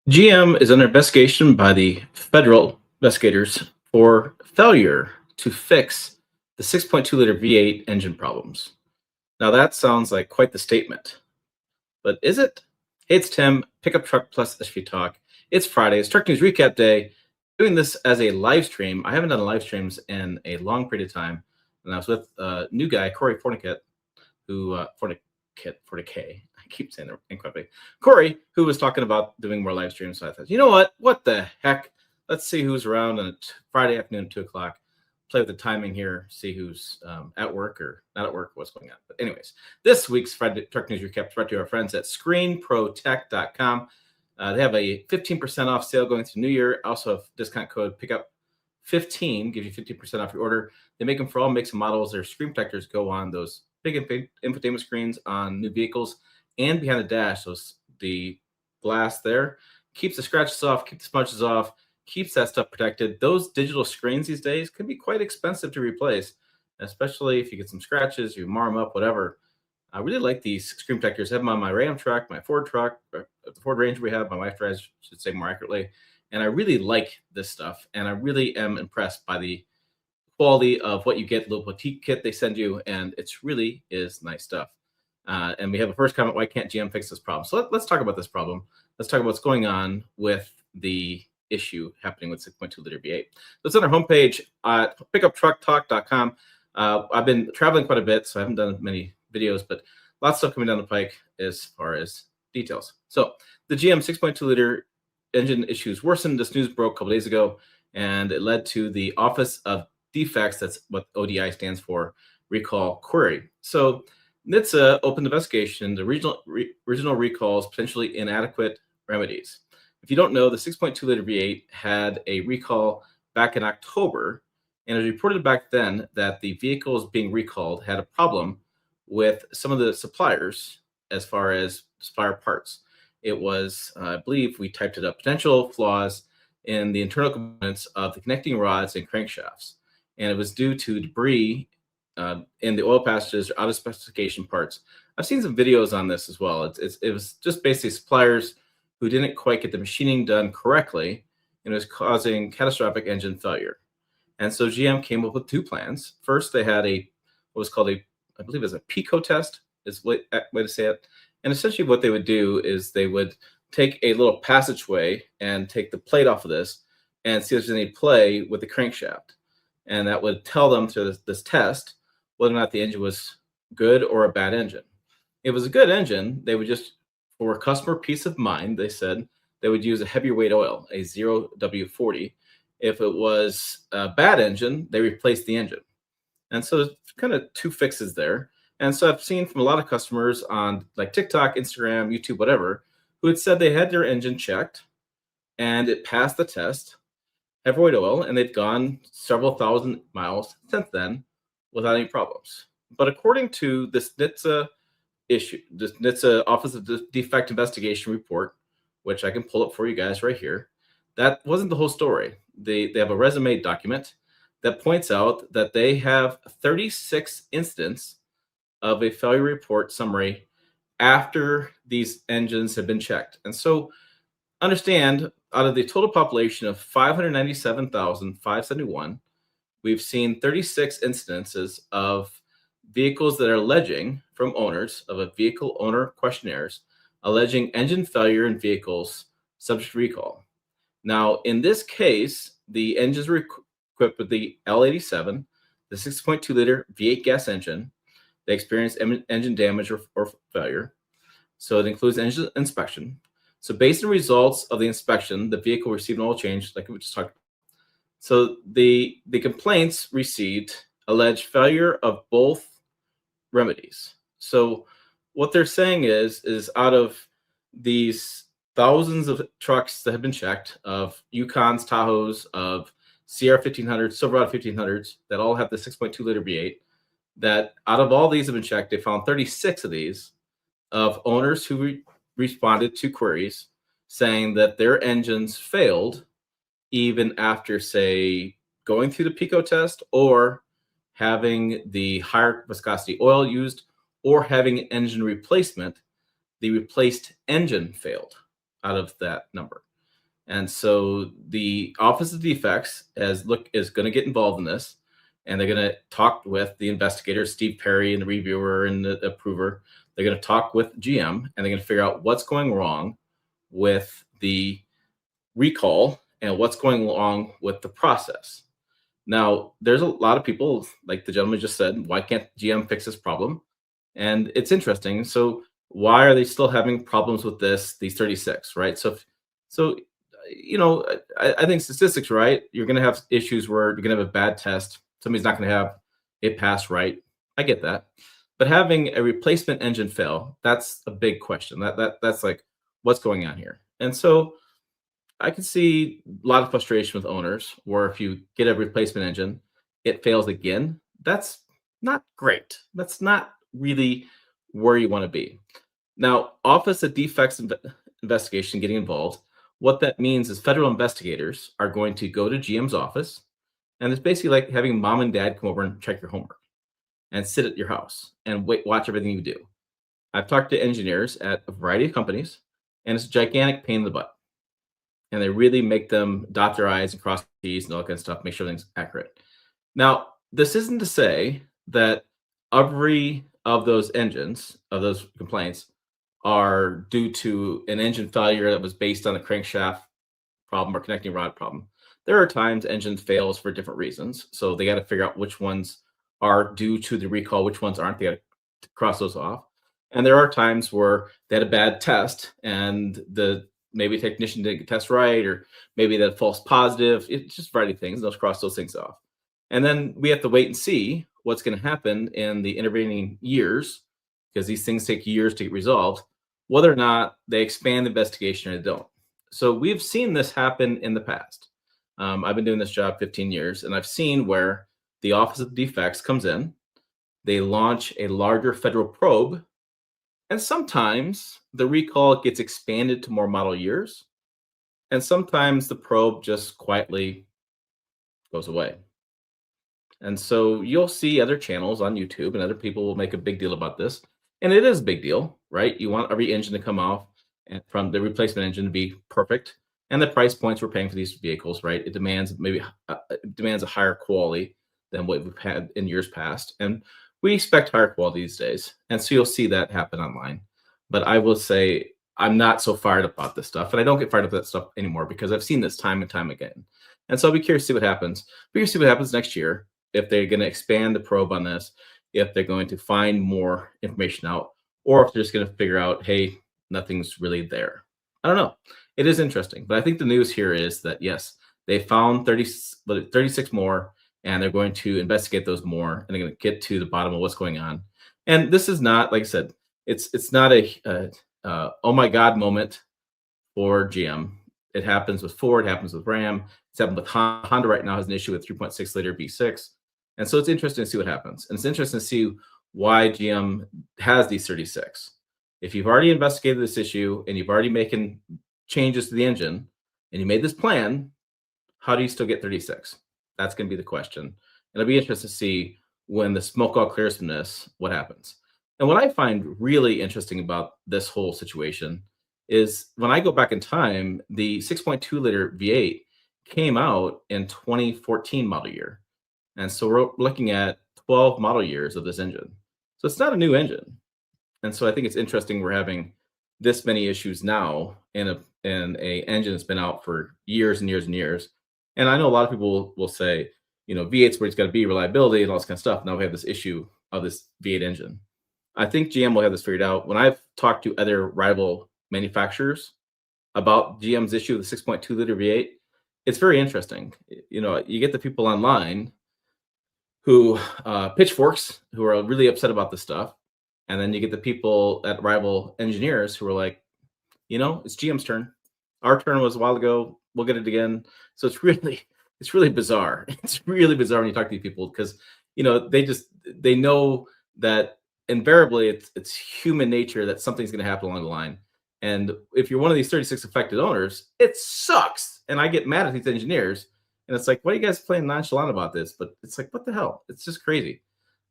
GM is under investigation by the federal investigators for failure to fix the 6.2-liter V8 engine problems. Now that sounds like quite the statement, but is it? Hey, it's Tim, Pickup Truck Plus SUV Talk. It's Friday, it's Truck News Recap Day. Doing this as a live stream. I haven't done live streams in a long period of time, and I was with a new guy, Corey Fornicat, who Fornicate. I keep saying it incorrectly. Corey, who was talking about doing more live streams. So I thought, you know what? What the heck? Let's see who's around on a Friday afternoon, 2 o'clock. Play with the timing here, see who's at work or not at work, what's going on. But anyways, this week's Friday Truck News Recap brought to our friends at ScreenProTech.com. They have a 15% off sale going through New Year. Also, have discount code PICKUP15 gives you 15% off your order. They make them for all makes and models. Their screen protectors go on those big infotainment screens on new vehicles and behind the dash. The glass there keeps the scratches off, keeps the smudges off, keeps that stuff protected. Those digital screens these days can be quite expensive to replace, especially if you get some scratches, you mar them up, whatever. I really like these screen protectors. I have them on my Ram truck, my Ford truck, the Ford Ranger we have. My wife drives, should say more accurately. And I really like this stuff. And I really am impressed by the quality of what you get, the little boutique kit they send you. And it's really is nice stuff. And we have a first comment, why can't GM fix this problem? So let's talk about this problem. Let's talk about what's going on with the issue happening with 6.2-liter V8. So it's on our homepage at pickuptrucktalk.com. I've been traveling quite a bit, so I haven't done many videos, but lots of stuff coming down the pike as far as details. So the GM 6.2-liter engine issues worsened. This news broke a couple days ago, and it led to the Office of Defects, that's what ODI stands for, recall query. So NHTSA opened investigation to original recalls, potentially inadequate remedies. If you don't know, the 6.2-liter V8 had a recall back in October, and it was reported back then that the vehicles being recalled had a problem with some of the suppliers as far as supplier parts. It was, I believe we typed it up, potential flaws in the internal components of the connecting rods and crankshafts. And it was due to debris in the oil passages or out of specification parts. I've seen some videos on this as well. It was just basically suppliers who didn't quite get the machining done correctly, and it was causing catastrophic engine failure. And so GM came up with two plans. First, they had what was called I believe it's a PICO test, is way to say it. And essentially what they would do is they would take a little passageway and take the plate off of this and see if there's any play with the crankshaft. And that would tell them through this test whether or not the engine was good or a bad engine. If it was a good engine, they would just, for customer peace of mind, they said they would use a heavier weight oil, a 0W40. If it was a bad engine, they replaced the engine. And so there's kind of two fixes there. And so I've seen from a lot of customers on like TikTok, Instagram, YouTube, whatever, who had said they had their engine checked and it passed the test, heavy weight oil, and they'd gone several thousand miles since then without any problems. But according to this NHTSA issue, this NHTSA Office of Defect Investigation report, which I can pull up for you guys right here, that wasn't the whole story. They have a resume document that points out that they have 36 incidents of a failure report summary after these engines have been checked. And so understand, out of the total population of 597,571, we've seen 36 incidences of vehicles that are alleging from owners of a vehicle owner questionnaires alleging engine failure in vehicles subject to recall. Now, in this case, the engines were equipped with the L87, the 6.2-liter V8 gas engine. They experienced engine damage or failure. So it includes engine inspection. So based on results of the inspection, the vehicle received an oil change, like we just talked about. So the complaints received alleged failure of both remedies. So what they're saying is out of these thousands of trucks that have been checked, of Yukons, Tahoes, of Sierra 1500s, Silverado 1500s, that all have the 6.2-liter V8, that out of all these have been checked, they found 36 of these of owners who responded to queries saying that their engines failed even after, say, going through the PICO test or having the higher viscosity oil used or having an engine replacement. The replaced engine failed out of that number. And so the Office of Defects is going to get involved in this, and they're going to talk with the investigators, Steve Perry and the reviewer and the approver. They're going to talk with GM, and they're going to figure out what's going wrong with the recall and what's going wrong with the process. Now, there's a lot of people, like the gentleman just said, why can't GM fix this problem? And it's interesting. So, why are they still having problems with these 36, right? So, I think statistics, right? You're going to have issues where you're going to have a bad test. Somebody's not going to have it pass right. I get that. But having a replacement engine fail, that's a big question. That's like, what's going on here? And so, I can see a lot of frustration with owners where if you get a replacement engine, it fails again. That's not great. That's not really where you want to be. Now, Office of Defects Investigation getting involved, what that means is federal investigators are going to go to GM's office, and it's basically like having mom and dad come over and check your homework and sit at your house and watch everything you do. I've talked to engineers at a variety of companies, and it's a gigantic pain in the butt, and they really make them dot their I's and cross their T's and all that kind of stuff, make sure everything's accurate. Now, this isn't to say that every of those engines, of those complaints, are due to an engine failure that was based on a crankshaft problem or connecting rod problem. There are times engine fails for different reasons. So they got to figure out which ones are due to the recall, which ones aren't. They got to cross those off. And there are times where they had a bad test and the maybe technician didn't test right, or maybe that false positive. It's just a variety of things. They'll cross those things off. And then we have to wait and see what's going to happen in the intervening years, because these things take years to get resolved, whether or not they expand the investigation or they don't. So we've seen this happen in the past. I've been doing this job 15 years, and I've seen where the Office of Defects comes in, they launch a larger federal probe, and sometimes the recall gets expanded to more model years, and sometimes the probe just quietly goes away. And so you'll see other channels on YouTube and other people will make a big deal about this. And it is a big deal, right? You want every engine to come off and from the replacement engine to be perfect. And the price points we're paying for these vehicles, right? It demands it demands a higher quality than what we've had in years past. And we expect higher quality these days. And so you'll see that happen online. But I will say I'm not so fired up about this stuff. And I don't get fired up about that stuff anymore because I've seen this time and time again. And so I'll be curious to see what happens. Be curious to see what happens next year, if they're going to expand the probe on this, if they're going to find more information out, or if they're just going to figure out, hey, nothing's really there. I don't know. It is interesting. But I think the news here is that, yes, they found 36 more, and they're going to investigate those more, and they're going to get to the bottom of what's going on. And this is not, like I said, it's not a oh my God moment for GM. It happens with Ford, it happens with Ram, it's happened with Honda. Honda right now has an issue with 3.6 liter V6. And so it's interesting to see what happens. And it's interesting to see why GM has these 36. If you've already investigated this issue and you've already making changes to the engine and you made this plan, how do you still get 36? That's going to be the question. And it'll be interesting to see when the smoke all clears from this, what happens. And what I find really interesting about this whole situation is when I go back in time, the 6.2 liter V8 came out in 2014 model year. And so we're looking at 12 model years of this engine. So it's not a new engine. And so I think it's interesting we're having this many issues now in a engine that's been out for years and years and years. And I know a lot of people will say, V8's where it's got to be reliability and all this kind of stuff. Now we have this issue of this V8 engine. I think GM will have this figured out. When I've talked to other rival manufacturers about GM's issue with the 6.2 liter V8, it's very interesting. You get the people online who pitchforks, who are really upset about this stuff. And then you get the people at rival engineers who are like, it's GM's turn. Our turn was a while ago. We'll get it again. So it's really bizarre. It's really bizarre when you talk to these people because, they know that invariably it's human nature that something's going to happen along the line. And if you're one of these 36 affected owners, it sucks. And I get mad at these engineers. And it's like, why are you guys playing nonchalant about this? But it's like, what the hell? It's just crazy.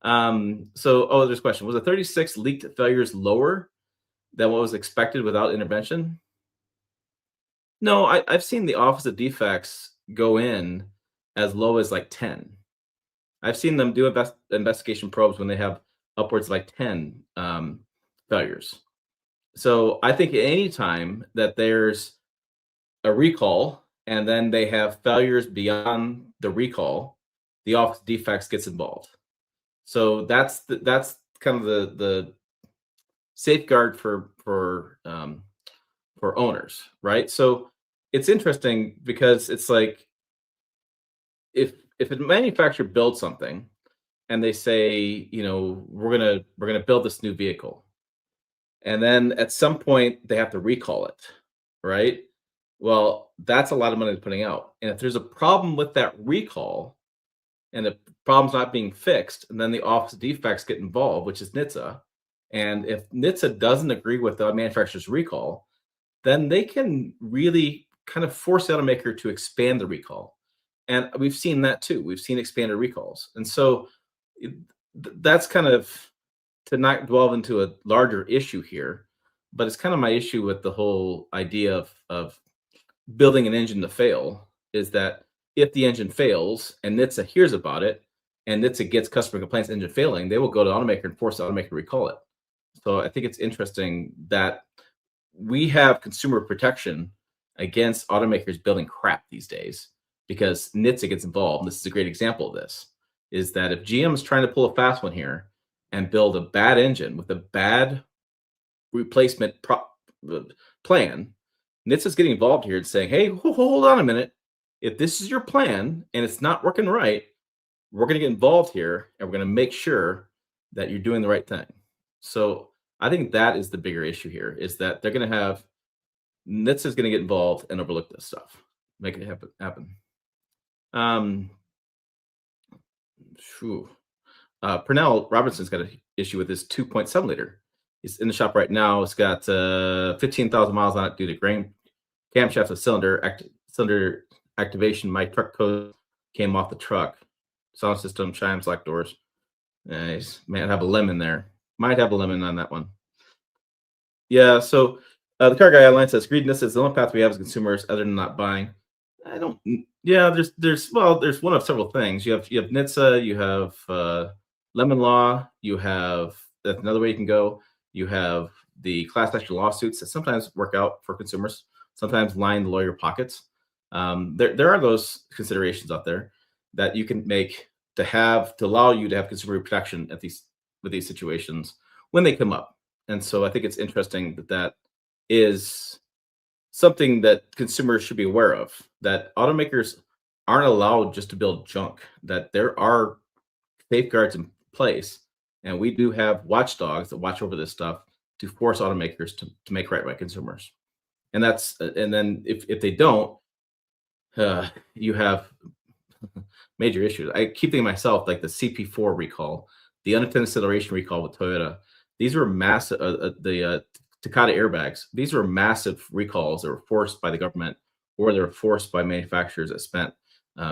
There's a question. Was the 36 leaked failures lower than what was expected without intervention? No, I've seen the Office of Defects go in as low as like 10. I've seen them do investigation probes when they have upwards of like 10 failures. So I think any time that there's a recall and then they have failures beyond the recall, the Office of Defects gets involved. So that's kind of the safeguard for owners, right? So it's interesting because it's like if a manufacturer builds something and they say, we're gonna build this new vehicle, and then at some point they have to recall it, right? Well, that's a lot of money they're putting out. And if there's a problem with that recall and the problem's not being fixed, and then the Office of Defects get involved, which is NHTSA. And if NHTSA doesn't agree with the manufacturer's recall, then they can really kind of force the automaker to expand the recall. And we've seen that too. We've seen expanded recalls. And so it- that's kind of to not delve into a larger issue here, but it's kind of my issue with the whole idea of building an engine to fail is that if the engine fails and NHTSA hears about it and NHTSA gets customer complaints engine failing, they will go to the automaker and force the automaker to recall it. So I think it's interesting that we have consumer protection against automakers building crap these days because NHTSA gets involved. And this is a great example of this. Is that if GM is trying to pull a fast one here and build a bad engine with a bad replacement plan, NHTSA is getting involved here and saying, "Hey, hold on a minute. If this is your plan and it's not working right, we're going to get involved here and we're going to make sure that you're doing the right thing." So I think that is the bigger issue here is that they're going to have NHTSA is going to get involved and overlook this stuff, make it happen. Um, phew. Purnell Robinson's got an issue with this 2.7 liter. He's in the shop right now. It's got 15,000 miles on it due to camshaft of cylinder activation. My truck code came off the truck. Sound system, chimes, lock doors. Nice. Might have a lemon there. Might have a lemon on that one. Yeah. So the car guy online says greediness is the only path we have as consumers, other than not buying. I don't. Yeah. There's one of several things. You have NHTSA. You have lemon law. You have that's another way you can go. You have the class action lawsuits that sometimes work out for consumers. Sometimes line the lawyer pockets. There are those considerations out there that you can make to allow you to have consumer protection at with these situations when they come up. And so I think it's interesting that is something that consumers should be aware of, that automakers aren't allowed just to build junk, that there are safeguards in place. And we do have watchdogs that watch over this stuff to force automakers to make right by consumers. And then if they don't, you have major issues. I keep thinking myself like the CP4 recall, the unintended acceleration recall with Toyota. These were massive. The Takata airbags. These were massive recalls that were forced by the government or they were forced by manufacturers that spent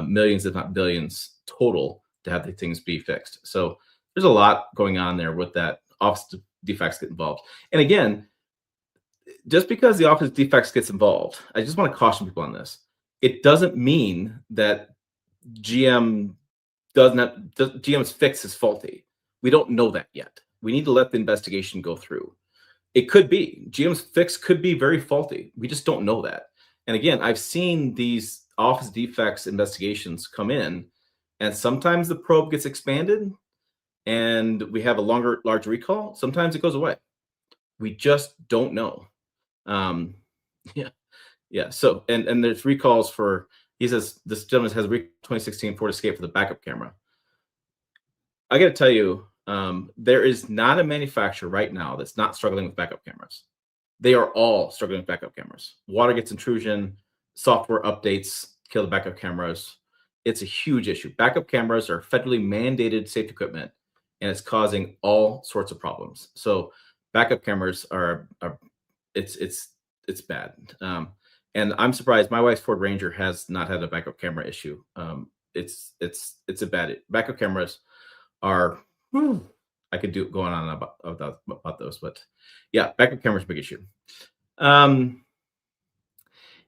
millions, if not billions, total to have the things be fixed. So there's a lot going on there with that. Office of Defects get involved, and again, just because the Office of Defects gets involved, I just want to caution people on this. It doesn't mean that GM GM's fix is faulty. We don't know that yet. We need to let the investigation go through. It could be GM's fix could be very faulty. We just don't know that. And again, I've seen these Office Defects investigations come in, and sometimes the probe gets expanded, and we have a large recall. Sometimes it goes away. We just don't know. Um, yeah, yeah. So and there's recalls for. He says this gentleman has 2016 Ford Escape for the backup camera. I got to tell you, there is not a manufacturer right now that's not struggling with backup cameras. They are all struggling with backup cameras. Water gets intrusion, software updates kill the backup cameras. It's a huge issue. Backup cameras are federally mandated safety equipment, and it's causing all sorts of problems. So backup cameras are it's bad. And I'm surprised my wife's Ford Ranger has not had a backup camera issue. It's a bad backup cameras are. I could do going on about those, but yeah, backup cameras big issue. Um,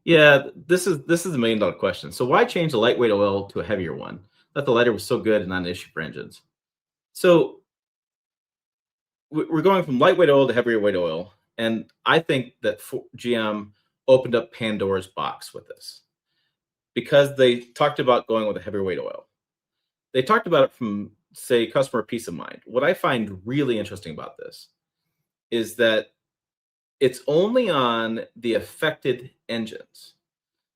Yeah, this is the $1 million question. So why change the lightweight oil to a heavier one? That the lighter was so good and not an issue for engines. So we're going from lightweight oil to heavier weight oil, and I think that GM opened up Pandora's box with this because they talked about going with a heavier weight oil. They talked about it from, say, customer peace of mind. What I find really interesting about this is that it's only on the affected engines.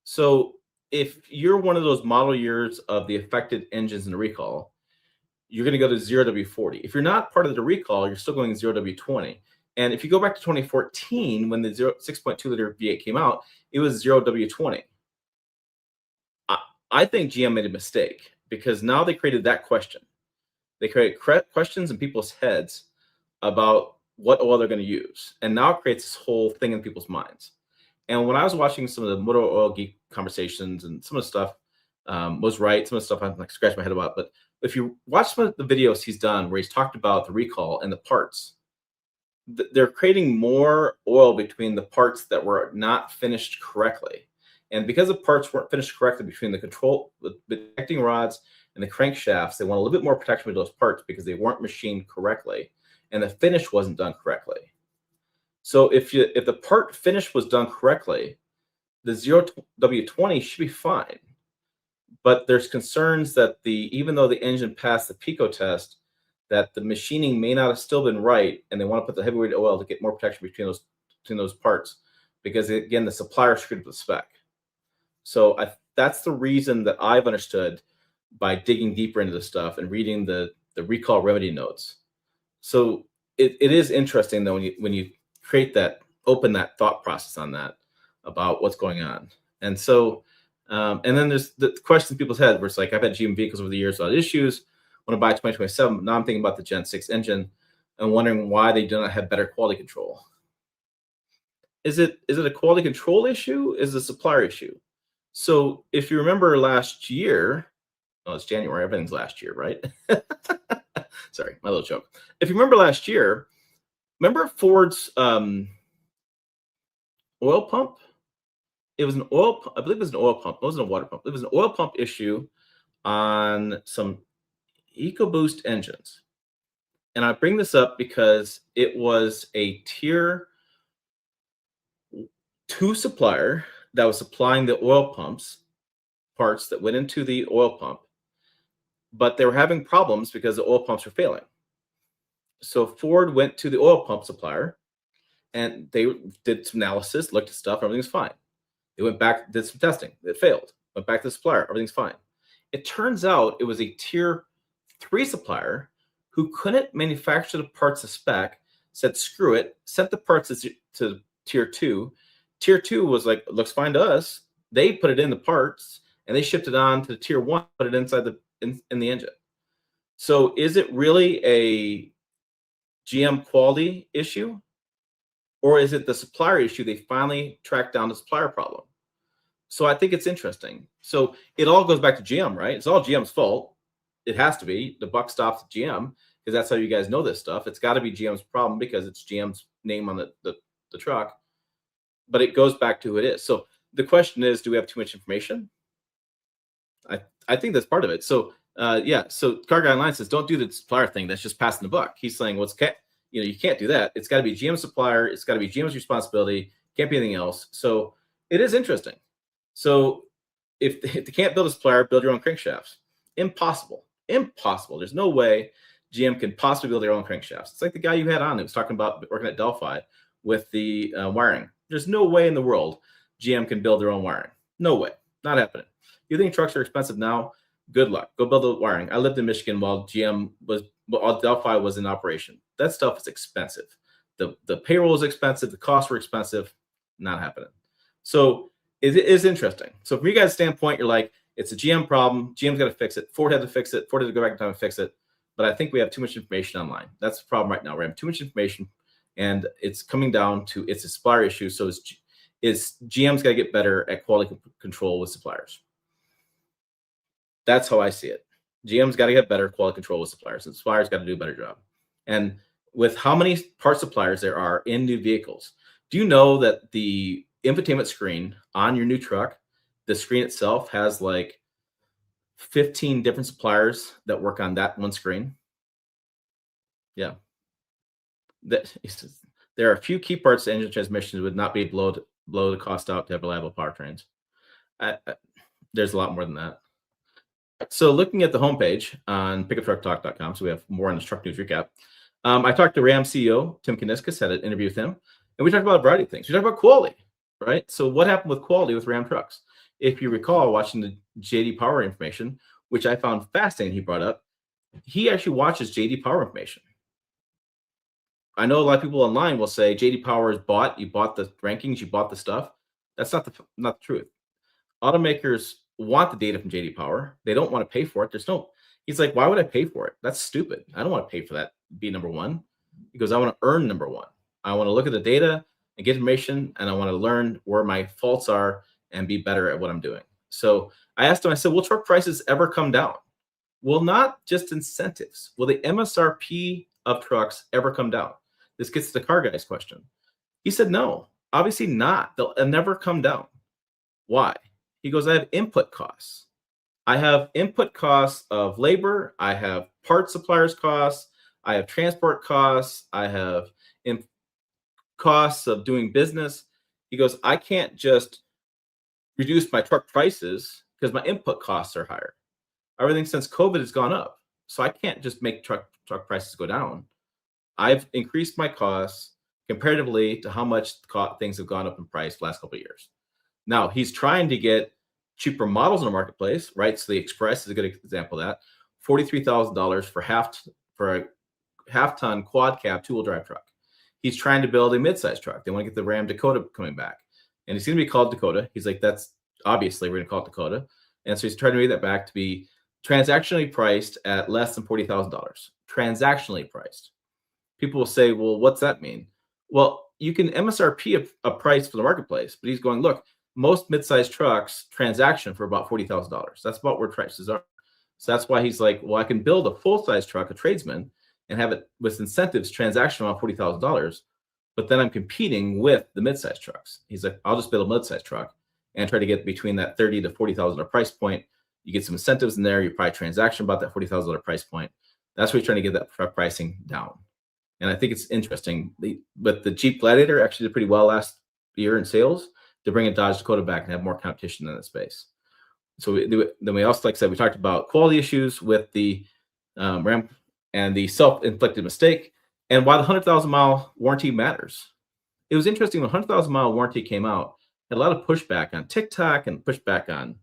So if you're one of those model years of the affected engines in the recall, you're going to go to 0W40. If you're not part of the recall, you're still going 0W20. And if you go back to 2014, when the 6.2 liter V8 came out, it was 0W20. I think GM made a mistake because now they created that question. They create questions in people's heads about what oil they're going to use. And now it creates this whole thing in people's minds. And when I was watching some of the Motor Oil Geek conversations and some of the stuff was right, some of the stuff I'm like scratching my head about. But if you watch some of the videos he's done where he's talked about the recall and the parts, they're creating more oil between the parts that were not finished correctly. And because the parts weren't finished correctly between the connecting rods and the crankshafts, they want a little bit more protection with those parts because they weren't machined correctly and the finish wasn't done correctly. So if the part finish was done correctly, the 0W20 should be fine. But there's concerns that even though the engine passed the PICO test, that the machining may not have still been right, and they want to put the heavyweight oil to get more protection between those parts, because again, the supplier screwed up the spec. So that's the reason that I've understood by digging deeper into this stuff and reading the recall remedy notes. So it is interesting though when you create that, open that thought process on that about what's going on. And so and then there's the question in people's head where it's like, I've had GM vehicles over the years without issues, want to buy 2027, but now I'm thinking about the Gen 6 engine and wondering why they do not have better quality control. Is it a quality control issue? Is it a supplier issue? So if you remember last year, it's January, everything's last year, right? Sorry, my little joke. If you remember last year, remember Ford's oil pump? It was an oil pump. I believe it was an oil pump. It wasn't a water pump. It was an oil pump issue on some EcoBoost engines. And I bring this up because it was a tier 2 supplier that was supplying the oil pumps parts that went into the oil pump, but they were having problems because the oil pumps were failing. So Ford went to the oil pump supplier and they did some analysis, looked at stuff, everything's fine. They went back, did some testing, it failed. Went back to the supplier, everything's fine. It turns out it was a tier 3 supplier who couldn't manufacture the parts to spec, said screw it, sent the parts to tier 2. Tier 2 was like, looks fine to us. They put it in the parts and they shipped it on to tier 1, put it inside in the engine. So is it really a GM quality issue? Or is it the supplier issue? They finally tracked down the supplier problem. So I think it's interesting. So it all goes back to GM, right? It's all GM's fault. It has to be. The buck stops at GM because that's how you guys know this stuff. It's got to be GM's problem because it's GM's name on the truck. But it goes back to who it is. So the question is, do we have too much information? I think that's part of it. So yeah. So Car Guideline says don't do the supplier thing. That's just passing the buck. He's saying, well, you can't do that. It's got to be GM supplier. It's got to be GM's responsibility. Can't be anything else. So it is interesting. So if they can't build a supplier, build your own crankshafts. Impossible. There's no way GM can possibly build their own crankshafts. It's like the guy you had on who was talking about working at Delphi with the wiring. There's no way in the world GM can build their own wiring. No way. Not happening. You think trucks are expensive now? Good luck. Go build the wiring. I lived in Michigan while Delphi was in operation. That stuff is expensive. The payroll is expensive. The costs were expensive. Not happening. So it is interesting. So from you guys' standpoint, you're like, it's a GM problem. GM's got to fix it. Ford had to fix it. Ford had to go back in time and fix it. But I think we have too much information online. That's the problem right now. We have too much information, and it's coming down to it's a supplier issue. So it's GM's got to get better at quality control with suppliers. That's how I see it. GM's got to get better quality control with suppliers, and suppliers got to do a better job. And with how many part suppliers there are in new vehicles, do you know that the infotainment screen on your new truck. The screen itself has like 15 different suppliers that work on that one screen. Yeah. There are a few key parts to engine transmissions would not be blow the cost out to have reliable powertrains. There's a lot more than that. So looking at the homepage on pickuptrucktalk.com, so we have more on the truck news recap. I talked to Ram CEO Tim Kuniskis, had an interview with him, and we talked about a variety of things. We talked about quality, right? So what happened with quality with Ram trucks? If you recall watching the JD Power information, which I found fascinating, he brought up, he actually watches JD Power information. I know a lot of people online will say JD Power is bought. You bought the rankings, you bought the stuff. That's not the truth. Automakers want the data from JD Power. They don't want to pay for it. He's like, why would I pay for it? That's stupid. I don't want to pay for that. Be number one. He goes, I want to earn number one. I want to look at the data and get information, and I want to learn where my faults are and be better at what I'm doing. So I asked him, I said, will truck prices ever come down? Will not just incentives. Will the MSRP of trucks ever come down? This gets to the car guy's question. He said, no, obviously not. They'll never come down. Why? He goes, I have input costs. I have input costs of labor. I have part suppliers costs. I have transport costs. I have costs of doing business. He goes, I can't just reduce my truck prices because my input costs are higher. Everything since COVID has gone up. So I can't just make truck prices go down. I've increased my costs comparatively to how much things have gone up in price the last couple of years. Now, he's trying to get cheaper models in the marketplace, right? So the Express is a good example of that. $43,000 for a half-ton quad cab two-wheel drive truck. He's trying to build a mid-size truck. They want to get the Ram Dakota coming back. And it's going to be called Dakota. He's like, that's obviously we're going to call it Dakota. And so he's trying to make that back to be transactionally priced at less than $40,000. Transactionally priced. People will say, well, what's that mean? Well, you can MSRP a price for the marketplace, but he's going, look, most mid-sized trucks transaction for about $40,000. That's about where prices are. So that's why he's like, well, I can build a full-size truck, a tradesman, and have it with incentives transaction around $40,000, but then I'm competing with the mid-sized trucks. He's like, I'll just build a mid-sized truck and try to get between that $30,000 to $40,000 price point. You get some incentives in there. You probably transaction about that $40,000 price point. That's where he's trying to get that truck pricing down. And I think it's interesting. But the Jeep Gladiator actually did pretty well last year in sales to bring a Dodge Dakota back and have more competition in that space. So then we also, like I said, we talked about quality issues with the Ram and the self-inflicted mistake and why the 100,000 mile warranty matters. It was interesting when 100,000 mile warranty came out, had a lot of pushback on TikTok and pushback on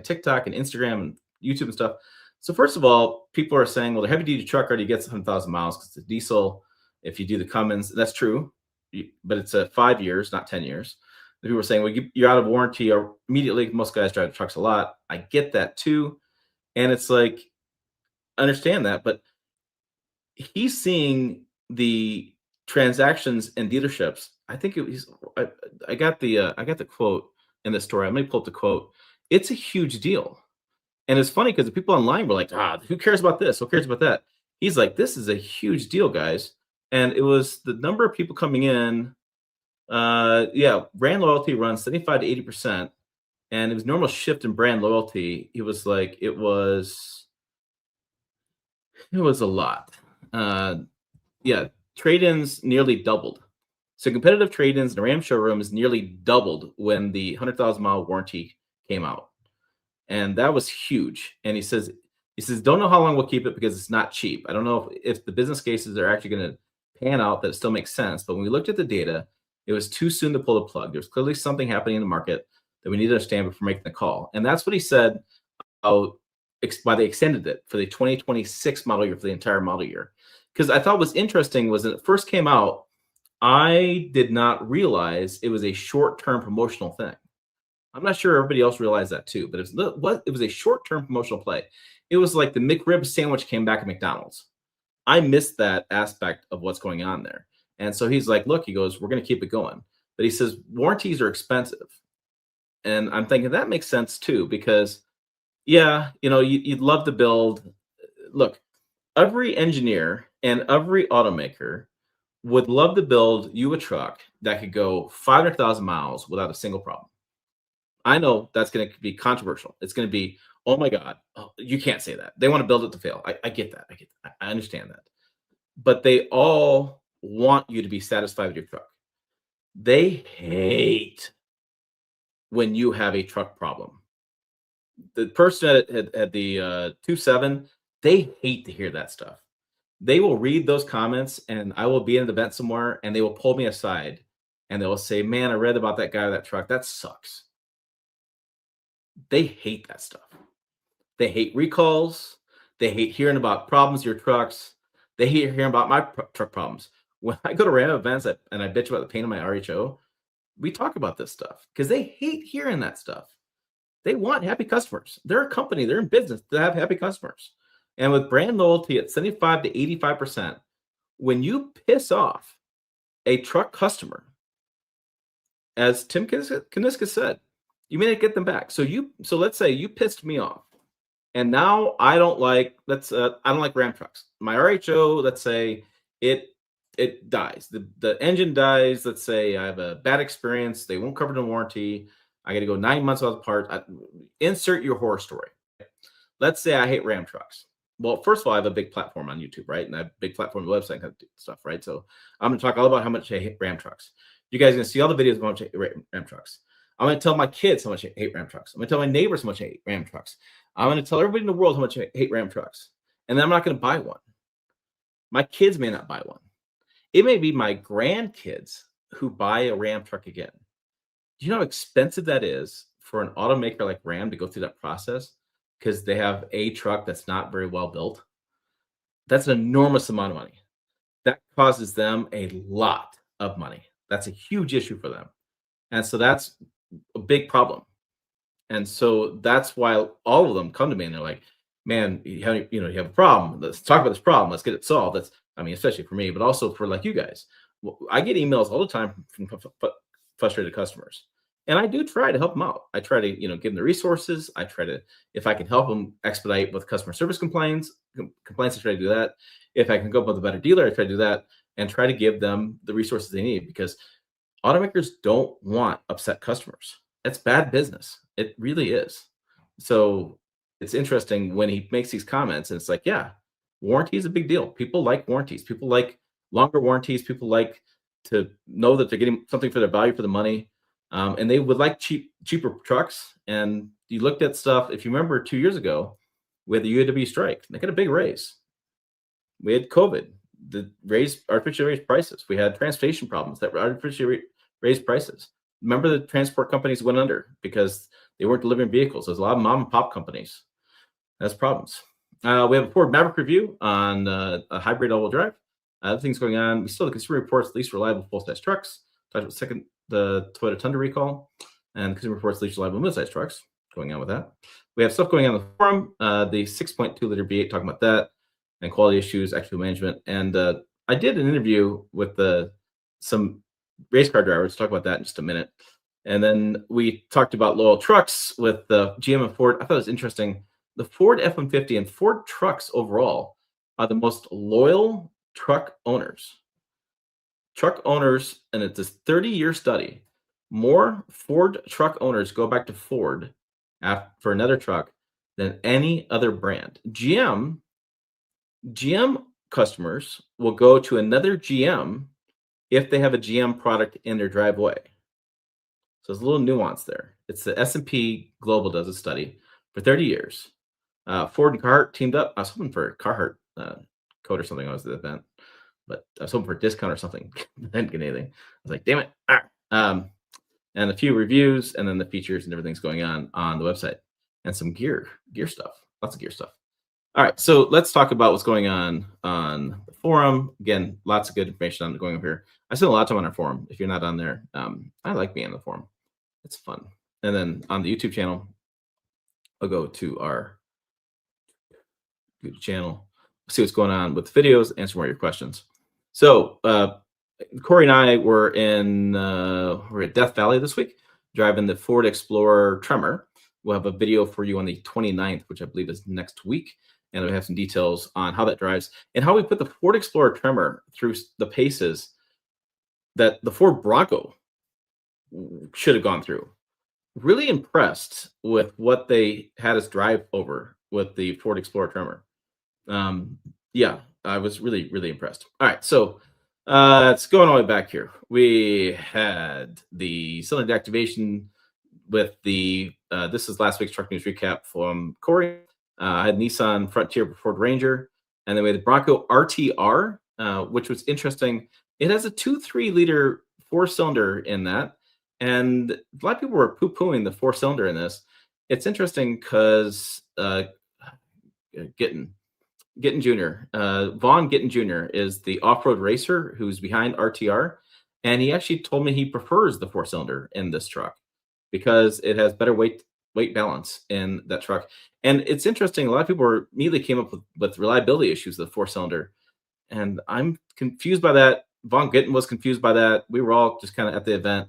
TikTok and Instagram and YouTube and stuff. So first of all, people are saying, well, the heavy duty truck already gets 100,000 miles because it's a diesel. If you do the Cummins, that's true, but it's 5 years, not 10 years. The people are saying, well, you're out of warranty or immediately. Most guys drive trucks a lot. I get that too. And it's like, I understand that, but he's seeing the transactions in dealerships. I think I got the quote in the story. I'm going to pull up the quote. It's a huge deal. And it's funny because the people online were like, who cares about this? Who cares about that? He's like, this is a huge deal, guys. And it was the number of people coming in. Brand loyalty runs 75 to 80%. And it was normal shift in brand loyalty. It was like, it was a lot. Trade-ins nearly doubled. So competitive trade-ins in the Ram showroom is nearly doubled when the 100,000 mile warranty came out. And that was huge. And he says, don't know how long we'll keep it because it's not cheap. I don't know if the business cases are actually going to pan out that it still makes sense. But when we looked at the data, it was too soon to pull the plug. There's clearly something happening in the market that we need to understand before making the call. And that's what he said why they extended it for the 2026 model year, for the entire model year. Because I thought was interesting was when it first came out, I did not realize it was a short-term promotional thing. I'm not sure everybody else realized that too, but it was a short-term promotional play. It was like the McRib sandwich came back at McDonald's. I missed that aspect of what's going on there. And so he's like, look, he goes, we're going to keep it going. But he says, warranties are expensive. And I'm thinking that makes sense too, because you'd love to build. Look, every engineer and every automaker would love to build you a truck that could go 500,000 miles without a single problem. I know that's going to be controversial. It's going to be, oh my God, oh, you can't say that. They want to build it to fail. I get that. I understand that. But they all want you to be satisfied with your truck. They hate when you have a truck problem. The person at the 2.7, they hate to hear that stuff. They will read those comments, and I will be in an event somewhere, and they will pull me aside, and they will say, "Man, I read about that guy with that truck. That sucks." They hate that stuff. They hate recalls. They hate hearing about problems with your trucks. They hate hearing about my truck problems. When I go to random events and I bitch about the pain of my RHO, we talk about this stuff because they hate hearing that stuff. They want happy customers. They're a company, they're in business to have happy customers. And with brand loyalty at 75 to 85%, when you piss off a truck customer, as Tim Kaniska said, you may not get them back. So let's say you pissed me off, and now I don't like Ram trucks. My RHO, let's say it dies. The engine dies. Let's say I have a bad experience. They won't cover the warranty. I got to go 9 months without the part. Insert your horror story. Let's say I hate Ram trucks. Well, first of all, I have a big platform on YouTube, right? And I have a big platform on the website kind of stuff, right? So I'm going to talk all about how much I hate Ram trucks. You guys are going to see all the videos about how much I hate Ram trucks. I'm going to tell my kids how much I hate Ram trucks. I'm going to tell my neighbors how much I hate Ram trucks. I'm going to tell everybody in the world how much I hate Ram trucks. And then I'm not going to buy one. My kids may not buy one. It may be my grandkids who buy a Ram truck again. Do you know how expensive that is for an automaker like Ram to go through that process because they have a truck that's not very well built? That's an enormous amount of money. That causes them a lot of money. That's a huge issue for them. And so that's a big problem. And so that's why all of them come to me and they're like, man, you have a problem. Let's talk about this problem. Let's get it solved. Especially for me, but also for like you guys. I get emails all the time from frustrated customers. And I do try to help them out. I try to, give them the resources. I try to, if I can help them expedite with customer service complaints, I try to do that. If I can go up with a better dealer, I try to do that and try to give them the resources they need because automakers don't want upset customers. It's bad business. It really is. So it's interesting when he makes these comments and it's like, yeah, warranty is a big deal. People like warranties. People like longer warranties. People like to know that they're getting something for their value for the money. And they would like cheaper trucks. And you looked at stuff, if you remember 2 years ago, with the UAW strike, they got a big raise. We had COVID, artificially raised prices. We had transportation problems that artificially raised prices. Remember the transport companies went under because they weren't delivering vehicles. There's a lot of mom and pop companies. That's problems. We have a Ford Maverick review on a hybrid all-wheel drive. Other things going on. We still have the Consumer Reports least reliable full-size trucks. Talked about the Toyota Tundra recall and Consumer Reports least reliable mid-size trucks going on with that. We have stuff going on in the forum. The 6.2 liter V8 talking about that and quality issues, actual management. And I did an interview with some race car drivers. Talk about that in just a minute. And then we talked about loyal trucks with the GM and Ford. I thought it was interesting. The Ford F-150 and Ford trucks overall are the most loyal truck owners. Truck owners, and it's this 30-year study, more Ford truck owners go back to Ford for another truck than any other brand. GM customers will go to another GM if they have a GM product in their driveway. So there's a little nuance there. It's the S&P Global does a study for 30 years. Ford and Carhartt teamed up. I was hoping for a Carhartt code or something. I was at the event, but I was hoping for a discount or something. I didn't get anything. I was like, damn it. And a few reviews and then the features and everything's going on the website and some gear stuff, lots of gear stuff. All right, so let's talk about what's going on the forum. Again, lots of good information going up here. I spend a lot of time on our forum. If you're not on there, I like being on the forum. It's fun. And then on the YouTube channel, I'll go to our YouTube channel, see what's going on with the videos, answer more of your questions. So Corey and I were we're at Death Valley this week, driving the Ford Explorer Tremor. We'll have a video for you on the 29th, which I believe is next week. and we have some details on how that drives and how we put the Ford Explorer Tremor through the paces that the Ford Bronco should have gone through. Really impressed with what they had us drive over with the Ford Explorer Tremor. Yeah, I was really, really impressed. All right, so it's going all the way back here. We had the cylinder activation with the this is last week's truck news recap from Corey. I had Nissan Frontier Ford Ranger, and then we had the Bronco RTR, which was interesting. It has a 2.3 liter four-cylinder in that, and a lot of people were poo-pooing the four-cylinder in this. It's interesting because Gittin Jr. Vaughn Gittin Jr. is the off-road racer who's behind RTR, and he actually told me he prefers the four-cylinder in this truck because it has better weight balance in that truck. And it's interesting. A lot of people immediately came up with reliability issues with the four-cylinder, and I'm confused by that. Von Gittin was confused by that. We were all just kind of at the event.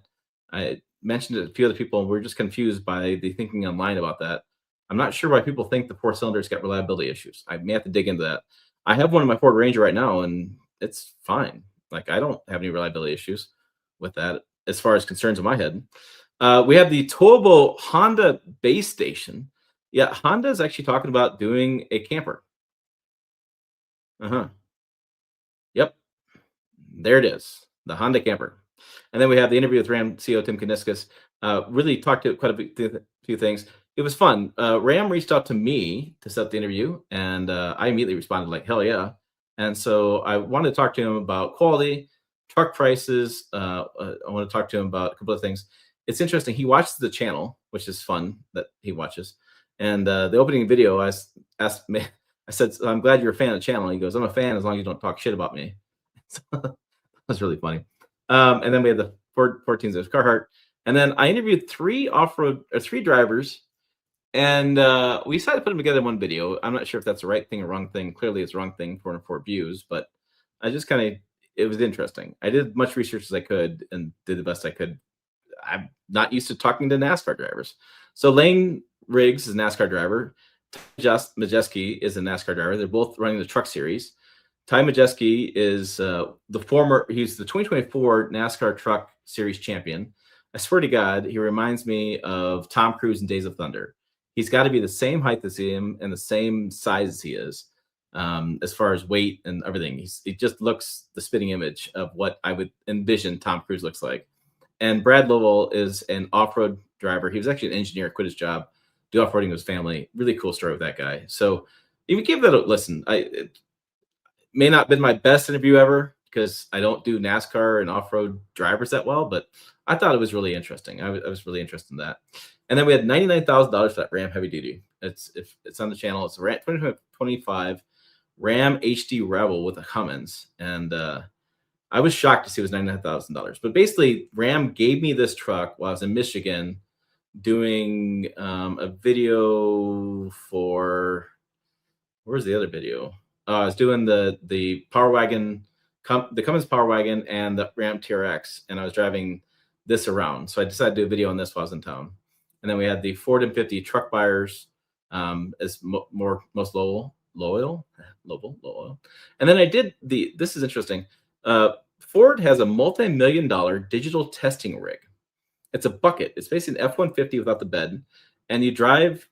I mentioned it to a few other people, and we are just confused by the thinking online about that. I'm not sure why people think the four-cylinder's got reliability issues. I may have to dig into that. I have one in my Ford Ranger right now, and it's fine. Like, I don't have any reliability issues with that as far as concerns in my head. We have the towable Honda base station. Yeah, Honda is actually talking about doing a camper. Yep, there it is, the Honda camper. And then we have the interview with Ram CEO Tim Kuniskis. Really talked to quite a few things. It was fun. Ram reached out to me to set up the interview, and I immediately responded like, hell yeah. And so I wanted to talk to him about quality, truck prices. I want to talk to him about a couple of things. It's interesting. He watches the channel, which is fun that he watches. And the opening video, I asked me, I said, I'm glad you're a fan of the channel. He goes, I'm a fan as long as you don't talk shit about me. So that was really funny. And then we had the Ford 14s Carhartt. And then I interviewed three drivers, and we decided to put them together in one video. I'm not sure if that's the right thing or wrong thing. Clearly, it's the wrong thing for views, but I just it was interesting. I did as much research as I could and did the best I could. I'm not used to talking to NASCAR drivers. So Lane Riggs is a NASCAR driver. Majeski is a NASCAR driver. They're both running the truck series. Ty Majeski is he's the 2024 NASCAR Truck Series champion. I swear to God, he reminds me of Tom Cruise in Days of Thunder. He's got to be the same height as him and the same size as he is, as far as weight and everything. He just looks the spitting image of what I would envision Tom Cruise looks like. And Brad Lovell is an off-road driver. He was actually an engineer, quit his job, do off-roading with his family. Really cool story with that guy. So if you give that a listen, it may not have been my best interview ever because I don't do NASCAR and off-road drivers that well, but I thought it was really interesting. I was really interested in that. And then we had $99,000 for that Ram Heavy Duty. It's on the channel. It's a Ram 2025 Ram HD Rebel with a Cummins, and I was shocked to see it was $99,000. But basically, Ram gave me this truck while I was in Michigan doing a video for, where's the other video? I was doing the Power Wagon, the Cummins Power Wagon and the Ram TRX, and I was driving this around. So I decided to do a video on this while I was in town. And then we had the Ford M50 truck buyers as most loyal. And then I did this is interesting. Ford has a multi-million-dollar digital testing rig. It's a bucket. It's basically an F-150 without the bed, and you drive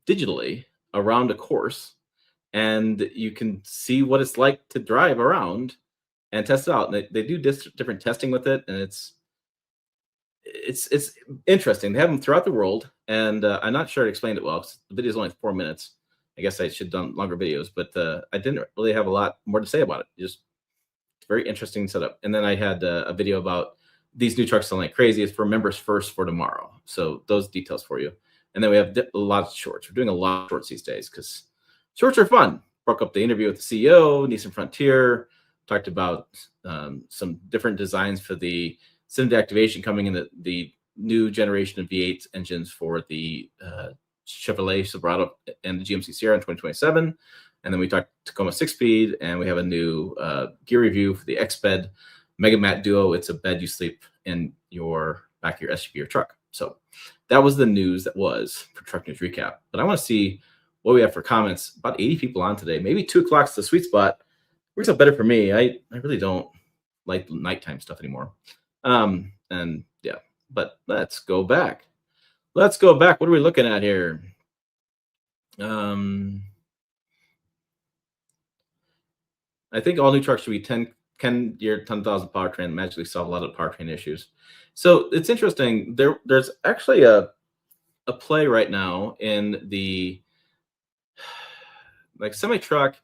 digitally around a course, and you can see what it's like to drive around and test it out. And they do different testing with it, and it's interesting. They have them throughout the world, and I'm not sure I explained it well. The video is only 4 minutes. I guess I should have done longer videos, but I didn't really have a lot more to say about it. Just very interesting setup. And then I had a video about these new trucks selling like crazy. It's for members first for tomorrow. So those details for you. And then we have a lot of shorts. We're doing a lot of shorts these days because shorts are fun. Broke up the interview with the CEO, Nissan Frontier, talked about some different designs for the cylinder activation coming in the new generation of V8 engines for the Chevrolet Silverado and the GMC Sierra in 2027. And then we talked Tacoma 6-speed, and we have a new gear review for the X-Bed Mega Mat Duo. It's a bed you sleep in your back of your SUV or truck. So that was the news that was for Truck News Recap. But I want to see what do we have for comments? About 80 people on today. Maybe 2 o'clock's the sweet spot. Works out better for me. I really don't like nighttime stuff anymore. And yeah, but let's go back. Let's go back. What are we looking at here? Um, I think all new trucks should be 10-year, 10,000 powertrain, magically solve a lot of powertrain issues. So it's interesting. There's actually a play right now in the like semi truck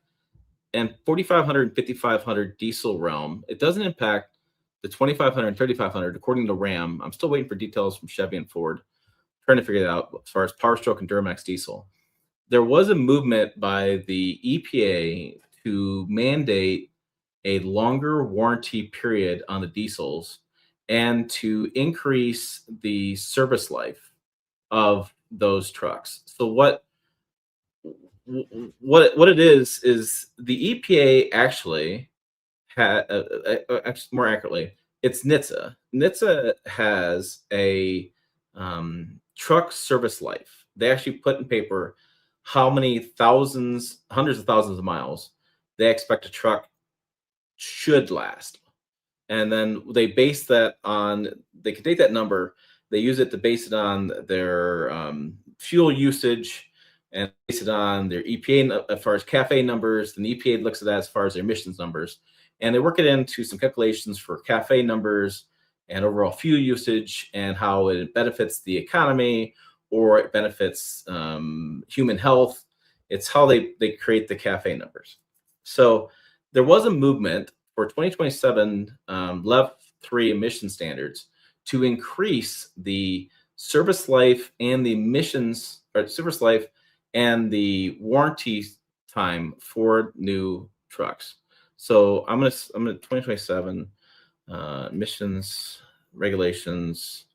and 4,500 5,500 diesel realm. It doesn't impact the 2,500 and 3,500 according to Ram. I'm still waiting for details from Chevy and Ford, trying to figure it out as far as Power Stroke and Duramax diesel. There was a movement by the EPA to mandate a longer warranty period on the diesels and to increase the service life of those trucks. So what it is the EPA actually had more accurately, it's NHTSA. NHTSA has a truck service life. They actually put in paper how many thousands, hundreds of thousands of miles they expect a truck should last. And then they base that on, they can take that number, they use it to base it on their fuel usage and base it on their EPA as far as CAFE numbers. And the EPA looks at that as far as their emissions numbers. And they work it into some calculations for CAFE numbers and overall fuel usage and how it benefits the economy or it benefits human health. It's how they create the CAFE numbers. So there was a movement for 2027 Lev 3 emission standards to increase the service life and the emissions, or service life and the warranty time for new trucks. So I'm gonna 2027 emissions regulations,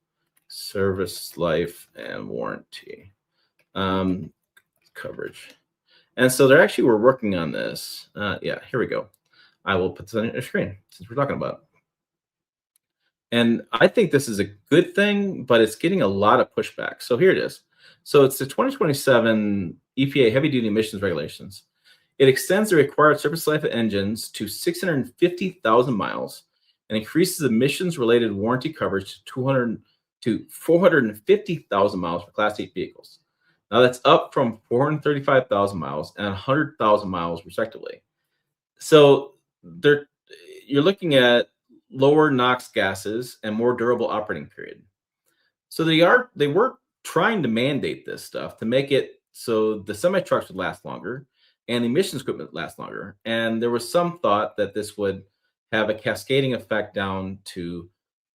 service life and warranty coverage. And so they're actually we're working on this. Yeah, here we go. I will put this on your screen since we're talking about it. And I think this is a good thing, but it's getting a lot of pushback. So here it is. So it's the 2027 EPA heavy duty emissions regulations. It extends the required service life of engines to 650,000 miles and increases emissions related warranty coverage to 200 to 450,000 miles for Class 8 vehicles. Now that's up from 435,000 miles and 100,000 miles respectively. So you're looking at lower NOx gases and more durable operating period. So they were trying to mandate this stuff to make it so the semi trucks would last longer and the emissions equipment last longer. And there was some thought that this would have a cascading effect down to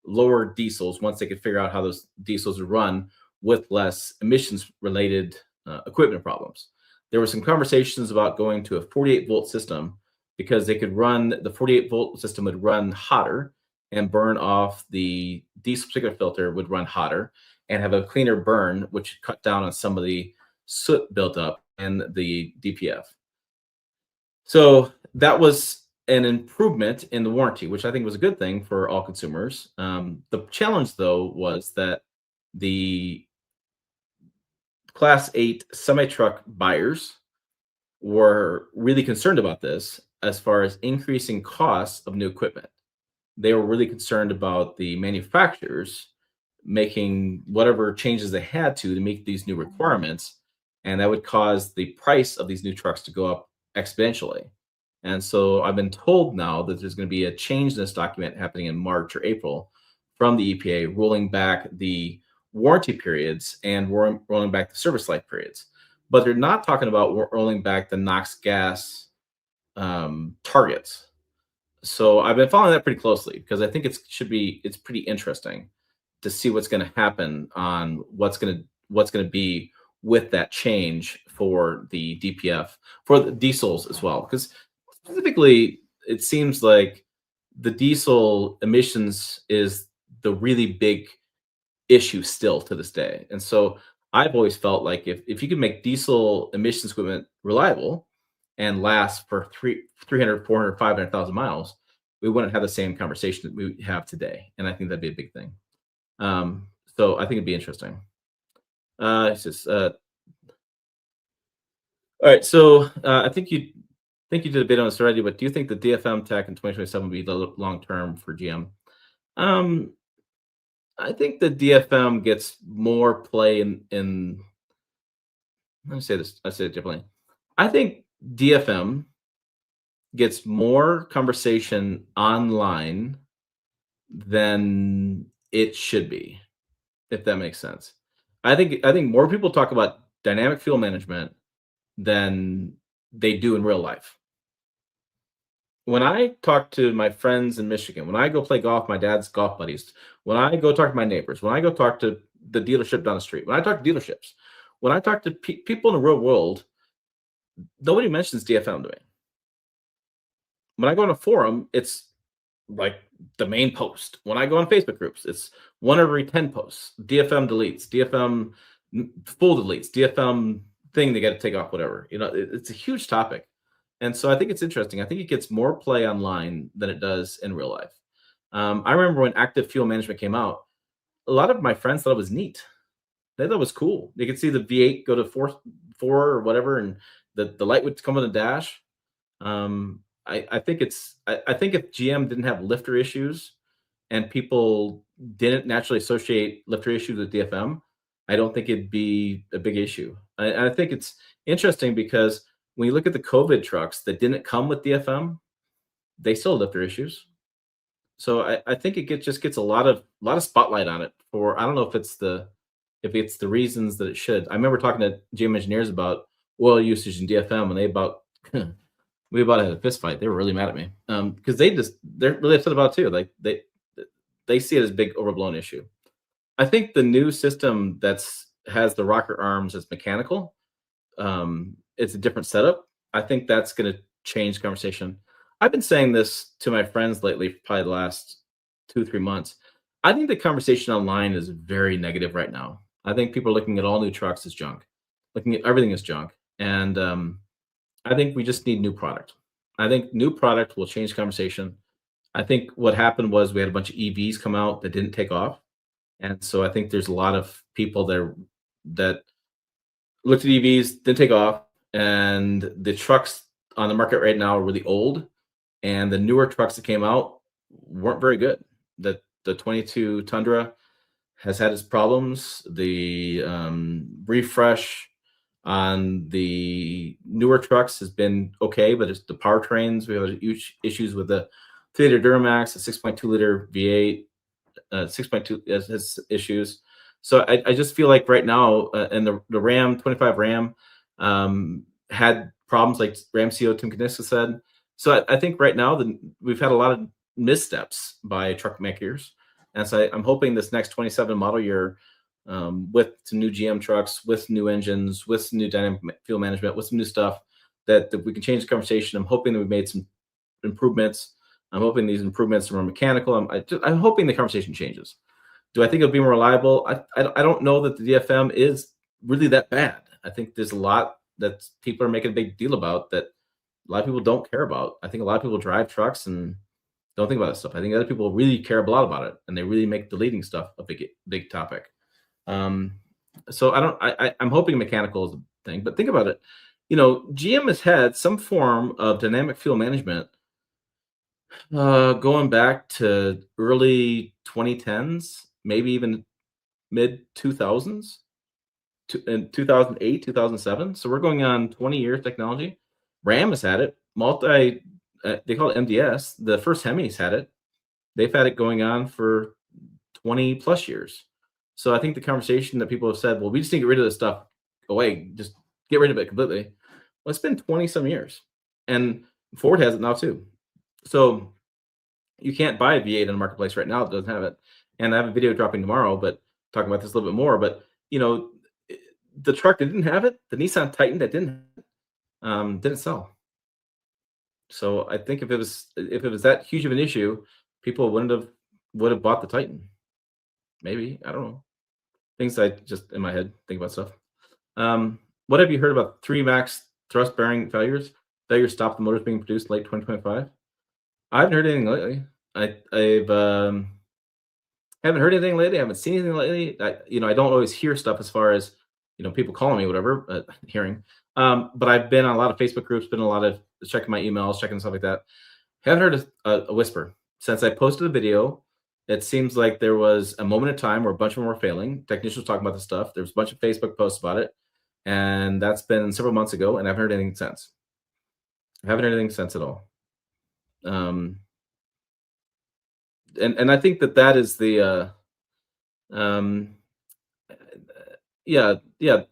lower diesels once they could figure out how those diesels would run with less emissions related equipment problems. There were some conversations about going to a 48-volt system because they could run the 48-volt system would run hotter and burn off the diesel particulate filter would run hotter and have a cleaner burn, which cut down on some of the soot built up in the DPF. So that was an improvement in the warranty, which I think was a good thing for all consumers. The challenge, though, was that the Class 8 semi-truck buyers were really concerned about this as far as increasing costs of new equipment. They were really concerned about the manufacturers making whatever changes they had to meet these new requirements, and that would cause the price of these new trucks to go up exponentially. And so I've been told now that there's going to be a change in this document happening in March or April from the EPA, rolling back the warranty periods and rolling back the service life periods. But they're not talking about rolling back the NOx gas targets. So I've been following that pretty closely because I think it's pretty interesting to see what's going to happen on what's going to be with that change for the DPF for the diesels as well. Because specifically, it seems like the diesel emissions is the really big issue still to this day. And so I've always felt like if you could make diesel emissions equipment reliable and last for 300, 400, 500,000 miles, we wouldn't have the same conversation that we have today. And I think that'd be a big thing. So I think it'd be interesting. It's just All right, so I think you did a bit on this already, but do you think the DFM tech in 2027 will be the long term for GM? Um, I think the DFM gets more play in. Let me say this. I say it differently. I think DFM gets more conversation online than it should be, if that makes sense. I think more people talk about dynamic fuel management than they do in real life. When I talk to my friends in Michigan, when I go play golf, my dad's golf buddies, when I go talk to my neighbors, when I go talk to the dealership down the street, when I talk to dealerships, when I talk to people in the real world, nobody mentions DFM to me. When I go on a forum, it's like the main post. When I go on Facebook groups, it's one every 10 posts. DFM deletes, DFM full deletes, DFM thing they got to take off, whatever. It's a huge topic. And so I think it's interesting. I think it gets more play online than it does in real life. I remember when active fuel management came out, a lot of my friends thought it was neat. They thought it was cool. They could see the V8 go to four or whatever, and the light would come on the dash. I think if GM didn't have lifter issues and people didn't naturally associate lifter issues with DFM, I don't think it'd be a big issue. I think it's interesting because when you look at the COVID trucks that didn't come with DFM, they still have lifter issues. So I think just gets a lot of spotlight on it for I don't know if it's the reasons that it should. I remember talking to GM engineers about oil usage in DFM, and we about had a fist fight. They were really mad at me because they're really upset about it too. Like they see it as a big overblown issue. I think the new system that's has the rocker arms as mechanical. It's a different setup. I think that's going to change the conversation. I've been saying this to my friends lately for probably the last 2 3 months. I think the conversation online is very negative right now. I think people are looking at all new trucks as junk, looking at everything as junk, and I think we just need new product. I think new product will change conversation. I think what happened was we had a bunch of EVs come out that didn't take off, and so I think there's a lot of people there that looked at EVs, didn't take off, and the trucks on the market right now are really old, and the newer trucks that came out weren't very good. The 22 Tundra has had its problems. The refresh on the newer trucks has been okay, but it's the powertrains. We have huge issues with the 3-liter Duramax, the 6.2-liter V8, 6.2 has issues. So I just feel like right now, and the Ram 25 Ram had problems like Ram CO Tim Kaniska said. So I think right now we've had a lot of missteps by truck makers, and so I'm hoping this next 27 model year, with some new GM trucks, with new engines, with some new dynamic fuel management, with some new stuff, that we can change the conversation. I'm hoping that we've made some improvements. I'm hoping these improvements are more mechanical. I'm hoping the conversation changes. Do I think it'll be more reliable? I don't know that the DFM is really that bad. I think there's a lot that people are making a big deal about that a lot of people don't care about. I think a lot of people drive trucks and don't think about this stuff. I think other people really care a lot about it, and they really make deleting stuff a big topic. Um, so I don't. I'm hoping mechanical is a thing, but think about it. GM has had some form of dynamic fuel management going back to early 2010s, maybe even mid 2000s, in 2008, 2007. So we're going on 20 years technology. Ram has had it. They call it MDS. The first Hemis had it. They've had it going on for 20 plus years. So I think the conversation that people have said, well, we just need to get rid of this stuff away, just get rid of it completely. Well, it's been 20 some years, and Ford has it now too. So you can't buy a V8 in the marketplace right now that doesn't have it. And I have a video dropping tomorrow, but talking about this a little bit more. But the truck that didn't have it, the Nissan Titan that didn't sell. So I think if it was that huge of an issue, people would have bought the Titan. Maybe, I don't know. Things I just in my head think about stuff. What have you heard about 3 max thrust bearing failures? Failures stopped the motors being produced late 2025. I haven't heard anything lately. I've haven't heard anything lately. I haven't seen anything lately. I don't always hear stuff as far as people calling me, whatever, hearing. But I've been on a lot of Facebook groups, been a lot of checking my emails, checking stuff like that. Haven't heard a whisper since I posted the video. It seems like there was a moment in time where a bunch of them were failing. Technicians talking about the stuff. There was a bunch of Facebook posts about it, and that's been several months ago, and I haven't heard anything since. I haven't heard anything since at all. Um, and I think that is the um, yeah, yeah.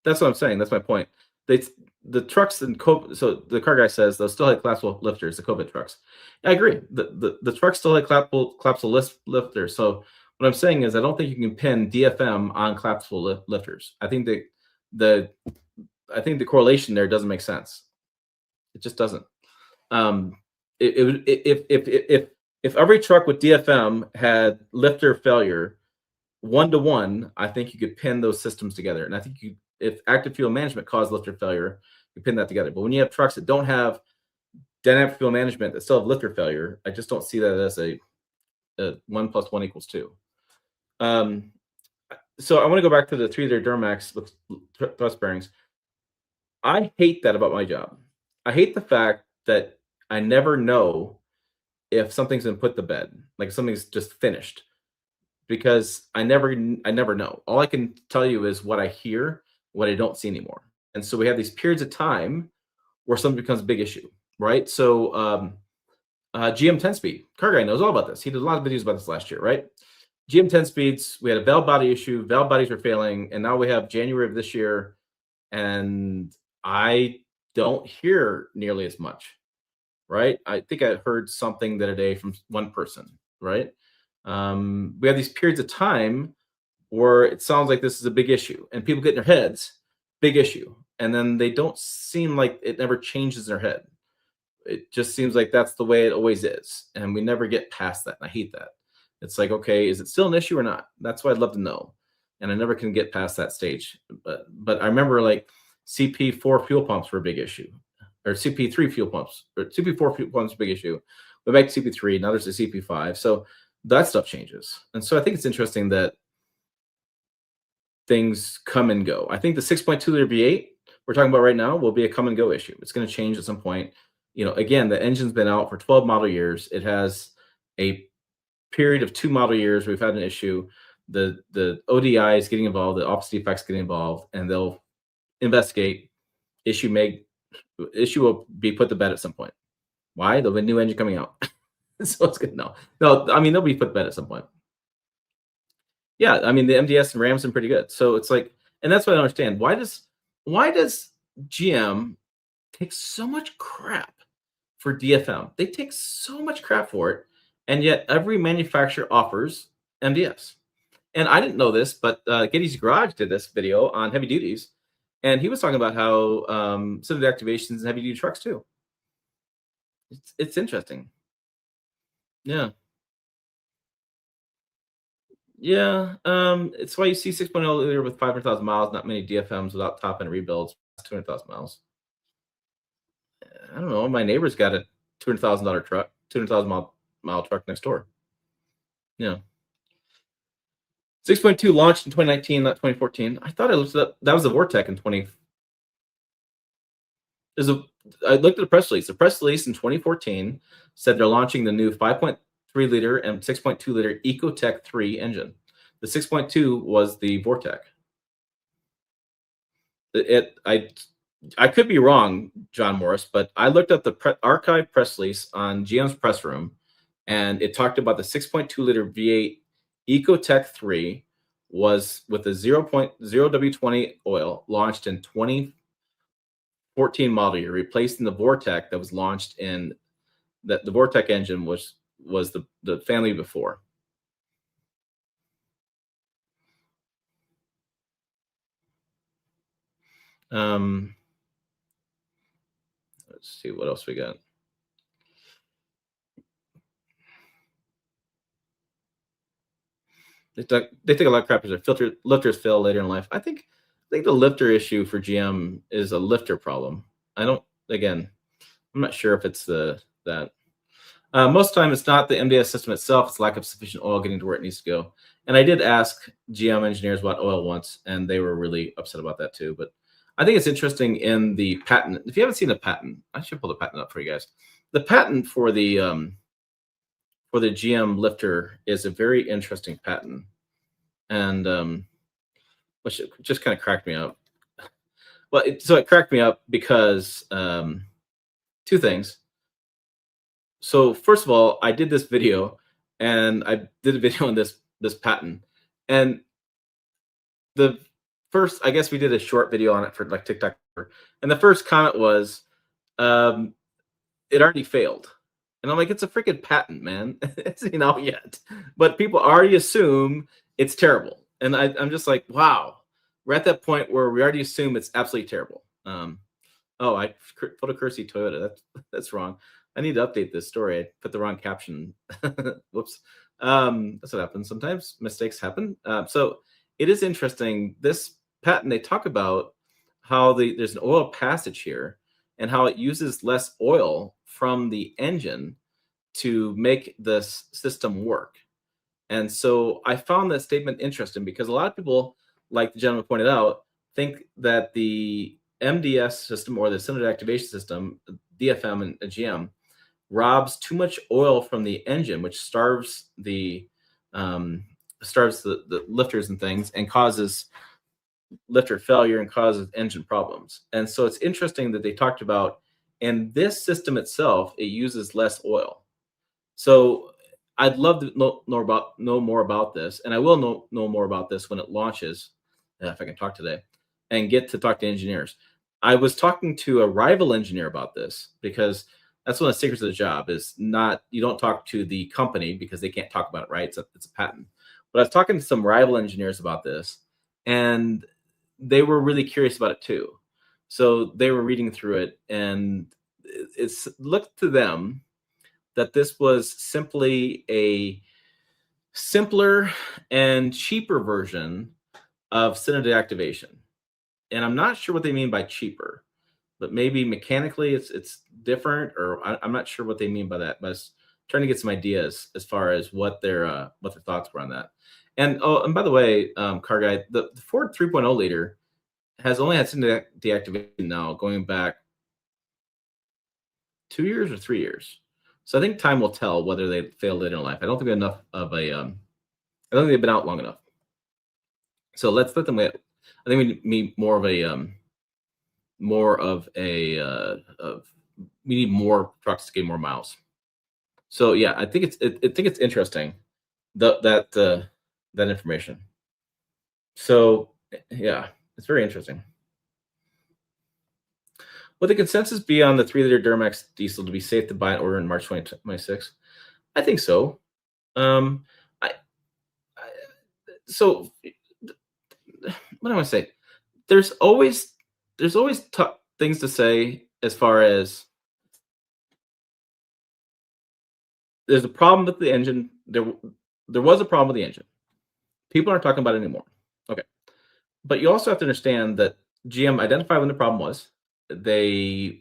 That's what I'm saying. That's my point. They the trucks and so the car guy says they'll still have collapsible lifters, the COVID trucks. I agree. The trucks still have collapsible lifters. So what I'm saying is I don't think you can pin DFM on collapsible lifters. I think the the correlation there doesn't make sense. It just doesn't. If every truck with DFM had lifter failure 1-to-1, I think you could pin those systems together. And I think if active fuel management caused lifter failure, you pin that together. But when you have trucks that don't have dynamic fuel management that still have lifter failure, I just don't see that as a 1 + 1 = 2. So I want to go back to the 3-liter Duramax with thrust bearings. I hate that about my job. I hate the fact that I never know if something's been put to bed, like something's just finished, because I never know. All I can tell you is what I hear, what I don't see anymore. And so we have these periods of time where something becomes a big issue, right? So GM 10-speed, car guy knows all about this. He did a lot of videos about this last year, right? GM 10-speeds, we had a valve body issue, valve bodies were failing, and now we have January of this year, and I don't hear nearly as much, right? I think I heard something the other day from one person, right? We have these periods of time where it sounds like this is a big issue, and people get in their heads, big issue, and then they don't seem like it never changes in their head. It just seems like that's the way it always is, and we never get past that. And I hate that. It's like, okay, is it still an issue or not? That's what I'd love to know, and I never can get past that stage. But I remember like CP4 fuel pumps were a big issue, or CP3 fuel pumps, or CP4 fuel pumps, a big issue. Went back to CP3. Now there's a CP5. So that stuff changes, and so I think it's interesting that things come and go. I think the 6.2-liter V8 we're talking about right now will be a come and go issue. It's going to change at some point. Again, the engine's been out for 12 model years. It has a period of 2 model years. We've had an issue. The ODI is getting involved. The office defects getting involved, and they'll investigate. Issue will be put to bed at some point. Why? There'll be a new engine coming out. So it's good. No. I mean, they'll be put to bed at some point. Yeah, I mean, the MDS and Rams are pretty good. So it's like, and that's what I don't understand. Why does GM take so much crap for DFM? They take so much crap for it, and yet every manufacturer offers MDS. And I didn't know this, but Getty's Garage did this video on heavy duties, and he was talking about how some of the activations in heavy duty trucks too. It's interesting. Yeah. Yeah, it's why you see 6.0 liter with 500,000 miles, not many DFMs without top end rebuilds, 200,000 miles. I don't know. My neighbor's got a $200,000 truck, 200,000 mile truck next door. Yeah. 6.2 launched in 2019, not 2014. I thought I looked it up. That was a Vortec in 20. I looked at the press release. The press release in 2014 said they're launching the new 5.3-liter and 6.2-liter Ecotec 3 engine. The 6.2 was the Vortec. I could be wrong, John Morris, but I looked up the archive press release on GM's press room, and it talked about the 6.2-liter V8 Ecotec 3 was with a 0.0 W20 oil launched in 2014 model year, replacing the Vortec that was launched in the Vortec engine was the family before. Let's see what else we got. They take a lot of crap because their lifters fail later in life. I think the lifter issue for GM is a lifter problem. I'm not sure if it's that. Most of the time, it's not the MDS system itself; it's lack of sufficient oil getting to where it needs to go. And I did ask GM engineers about oil once, and they were really upset about that too. But I think it's interesting in the patent. If you haven't seen the patent, I should pull the patent up for you guys. The patent for the GM lifter is a very interesting patent, and which just kind of cracked me up. Well, so it cracked me up because two things. So first of all, I did this video, and I did a video on this patent, and the first, I guess we did a short video on it for like TikTok, and the first comment was, um, "It already failed," and I'm like, "It's a freaking patent, man. It's not out yet," but people already assume it's terrible, and I'm just like, wow, we're at that point where we already assume it's absolutely terrible. Oh, I photocursey Toyota. That's wrong. I need to update this story. I put the wrong caption. Whoops. That's what happens sometimes. Mistakes happen. So it is interesting. This patent, they talk about how there's an oil passage here and how it uses less oil from the engine to make this system work. And so I found that statement interesting because a lot of people, like the gentleman pointed out, think that the MDS system or the cylinder activation system, DFM and GM, robs too much oil from the engine, which um, starves the lifters and things, and causes lifter failure and causes engine problems. And so it's interesting that they talked about in this system itself, it uses less oil. So I'd love to know more about this, and I will know more about this when it launches, if I can talk today, and get to talk to engineers. I was talking to a rival engineer about this because that's one of the secrets of the job is not you don't talk to the company because they can't talk about it, right? It's a patent. But I was talking to some rival engineers about this, and they were really curious about it too. So they were reading through it, and it's looked to them that this was simply a simpler and cheaper version of cylinder deactivation. And I'm not sure what they mean by cheaper, but maybe mechanically it's different, or I'm not sure what they mean by that. But I was trying to get some ideas as far as what their thoughts were on that. And oh, and by the way, car guy, the Ford 3.0 liter has only had cylinder deactivation now going back 2 years or 3 years. So I think time will tell whether they fail later in life. I don't think they're enough of a. I don't think they've been out long enough. So let's let them wait. I think we need more of a we need more trucks to gain more miles. So yeah, I think it's interesting that information. So yeah, it's very interesting. Would the consensus be on the 3-liter Duramax diesel to be safe to buy and order in March 2026? I think so. Um, I, I so what do I want to say? There's always things to say as far as there's a problem with the engine. There was a problem with the engine. People aren't talking about it anymore. Okay, but you also have to understand that GM identified when the problem was. They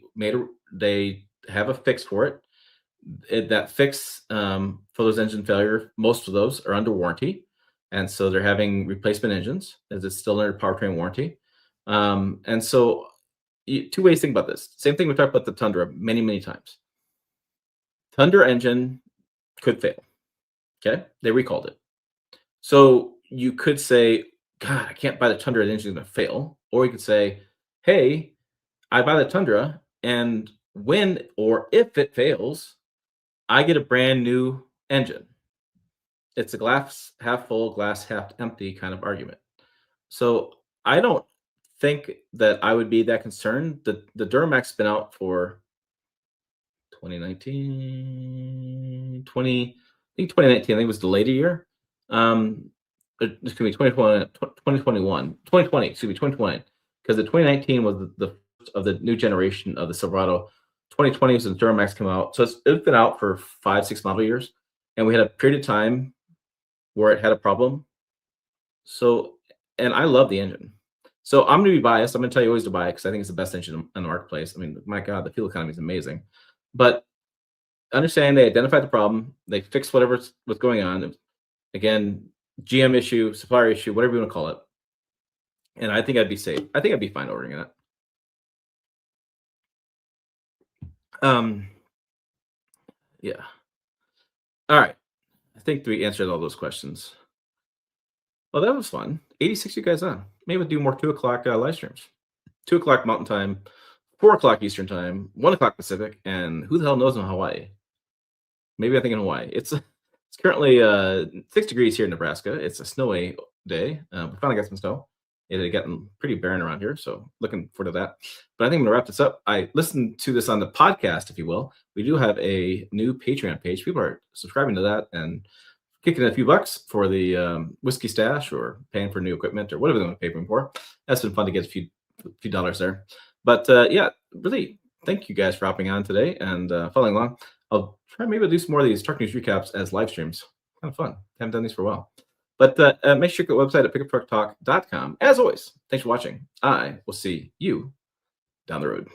have a fix for it. That fix for those engine failure, most of those are under warranty, and so they're having replacement engines as it's still under powertrain warranty. And so, two ways to think about this. Same thing we talked about the Tundra many times. Tundra engine could fail. Okay, they recalled it. So you could say, "God, I can't buy the Tundra. The engine's going to fail," or you could say, "Hey, I buy the Tundra, and when or if it fails, I get a brand new engine." It's a glass half full, glass half empty kind of argument. So I don't think that I would be that concerned. The Duramax's been out for 2019, 20, I think 2019, I think it was delayed a year. It's going to be 2021, 2020, excuse me, 2020, because the 2019 was the first of the new generation of the Silverado. 2020 was when the Duramax came out. So it's been out for 5, 6 model years. And we had a period of time where it had a problem. So, and I love the engine. So I'm going to be biased. I'm going to tell you always to buy it because I think it's the best engine in the marketplace. I mean, my God, the fuel economy is amazing. But understand they identified the problem, they fixed whatever's was going on. Again, GM issue, supplier issue, whatever you want to call it. And I think I'd be safe. I think I'd be fine ordering it. Yeah. All right. I think we answered all those questions. Well, that was fun. 86 you guys on. Maybe we'll do more 2 o'clock live streams. 2 o'clock Mountain Time, 4 o'clock Eastern Time, 1 o'clock Pacific, and who the hell knows in Hawaii? Maybe I think in Hawaii. It's currently 6 degrees here in Nebraska. It's a snowy day. We finally got some snow. It had gotten pretty barren around here, so looking forward to that. But I think I'm gonna wrap this up. I listened to this on the podcast, if you will. We do have a new Patreon page. People are subscribing to that and kicking in a few bucks for the whiskey stash or paying for new equipment or whatever they want to pay for. That's been fun to get a few dollars there. But yeah, really, thank you guys for hopping on today and following along. I'll try maybe to do some more of these truck news recaps as live streams. Kind of fun. Haven't done these for a while. But make sure you check the website at pickuptrucktalk.com. As always, thanks for watching. I will see you down the road.